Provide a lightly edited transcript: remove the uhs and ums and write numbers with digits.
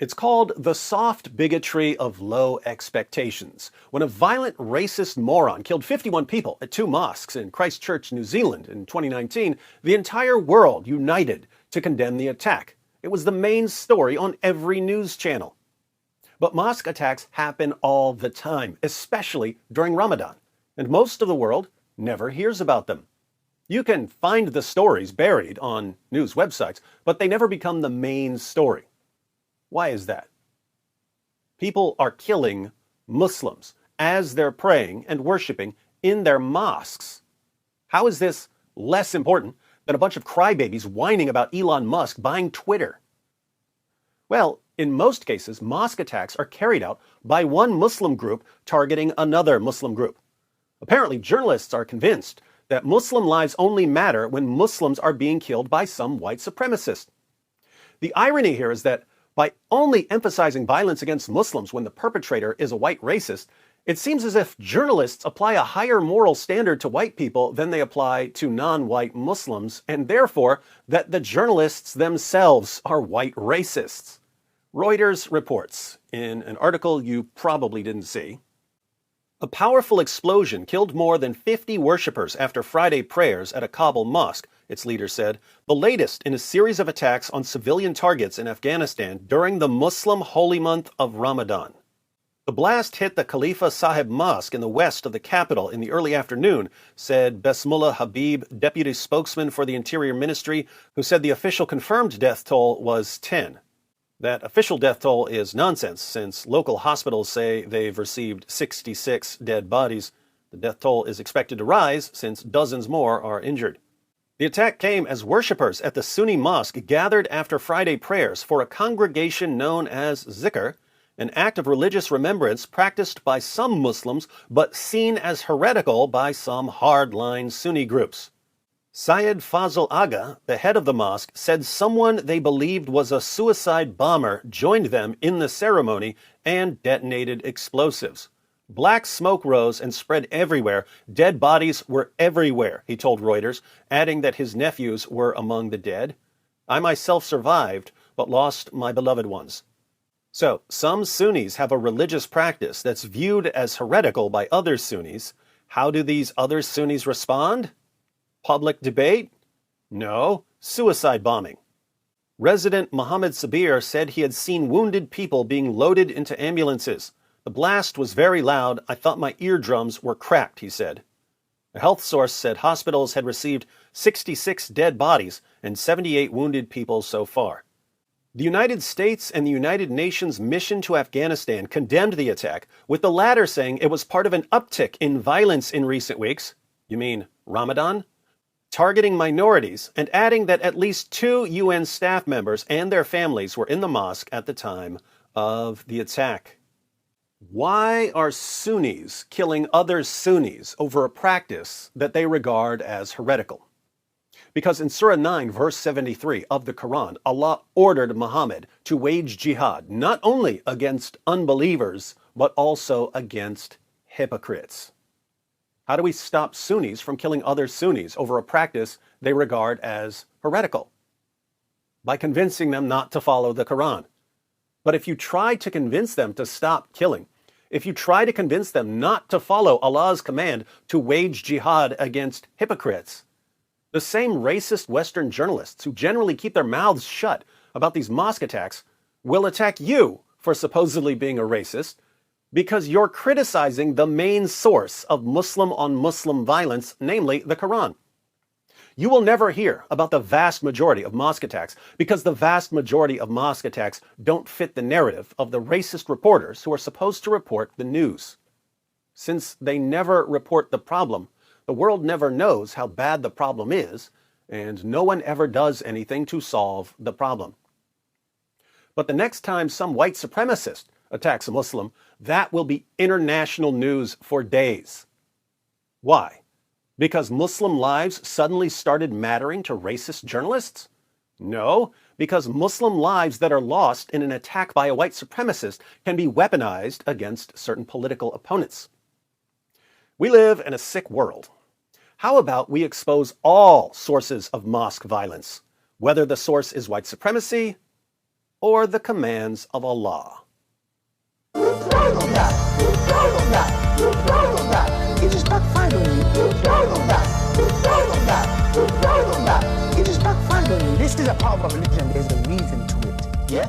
It's called the soft bigotry of low expectations. When a violent racist moron killed 51 people at two mosques in Christchurch, New Zealand in 2019, the entire world united to condemn the attack. It was the main story on every news channel. But mosque attacks happen all the time, especially during Ramadan, and most of the world never hears about them. You can find the stories buried on news websites, but they never become the main story. Why is that? People are killing Muslims as they're praying and worshiping in their mosques. How is this less important than a bunch of crybabies whining about Elon Musk buying Twitter? Well, in most cases, mosque attacks are carried out by one Muslim group targeting another Muslim group. Apparently, journalists are convinced that Muslim lives only matter when Muslims are being killed by some white supremacist. The irony here is that by only emphasizing violence against Muslims when the perpetrator is a white racist, it seems as if journalists apply a higher moral standard to white people than they apply to non-white Muslims, and therefore that the journalists themselves are white racists. Reuters reports, in an article you probably didn't see, a powerful explosion killed more than 50 worshippers after Friday prayers at a Kabul mosque, its leader said, the latest in a series of attacks on civilian targets in Afghanistan during the Muslim holy month of Ramadan. The blast hit the Khalifa Sahib Mosque in the west of the capital in the early afternoon, said Besmullah Habib, deputy spokesman for the Interior Ministry, who said the official confirmed death toll was 10. That official death toll is nonsense, since local hospitals say they've received 66 dead bodies. The death toll is expected to rise, since dozens more are injured. The attack came as worshippers at the Sunni mosque gathered after Friday prayers for a congregation known as zikr, an act of religious remembrance practiced by some Muslims but seen as heretical by some hardline Sunni groups. Syed Fazl Agha, the head of the mosque, said someone they believed was a suicide bomber joined them in the ceremony and detonated explosives. Black smoke rose and spread everywhere. Dead bodies were everywhere, he told Reuters, adding that his nephews were among the dead. I myself survived, but lost my beloved ones. So, some Sunnis have a religious practice that's viewed as heretical by other Sunnis. How do these other Sunnis respond? Public debate? No, suicide bombing. Resident Mohammed Sabir said he had seen wounded people being loaded into ambulances. The blast was very loud. I thought my eardrums were cracked, he said. A health source said hospitals had received 66 dead bodies and 78 wounded people so far. The United States and the United Nations mission to Afghanistan condemned the attack, with the latter saying it was part of an uptick in violence in recent weeks. You mean Ramadan? Targeting minorities, and adding that at least 2 UN staff members and their families were in the mosque at the time of the attack. Why are Sunnis killing other Sunnis over a practice that they regard as heretical? Because in Surah 9, verse 73 of the Quran, Allah ordered Muhammad to wage jihad not only against unbelievers, but also against hypocrites. How do we stop Sunnis from killing other Sunnis over a practice they regard as heretical? By convincing them not to follow the Quran. But if you try to convince them to stop killing, if you try to convince them not to follow Allah's command to wage jihad against hypocrites, the same racist Western journalists who generally keep their mouths shut about these mosque attacks will attack you for supposedly being a racist, because you're criticizing the main source of Muslim-on-Muslim violence, namely the Quran. You will never hear about the vast majority of mosque attacks because the vast majority of mosque attacks don't fit the narrative of the racist reporters who are supposed to report the news. Since they never report the problem, the world never knows how bad the problem is, and no one ever does anything to solve the problem. But the next time some white supremacist attacks a Muslim, that will be international news for days. Why? Because Muslim lives suddenly started mattering to racist journalists? No, because Muslim lives that are lost in an attack by a white supremacist can be weaponized against certain political opponents. We live in a sick world. How about we expose all sources of mosque violence, whether the source is white supremacy or the commands of Allah. It just backfired on you. It just backfired on you. This is a part of our religion. There's a reason to it. Yeah?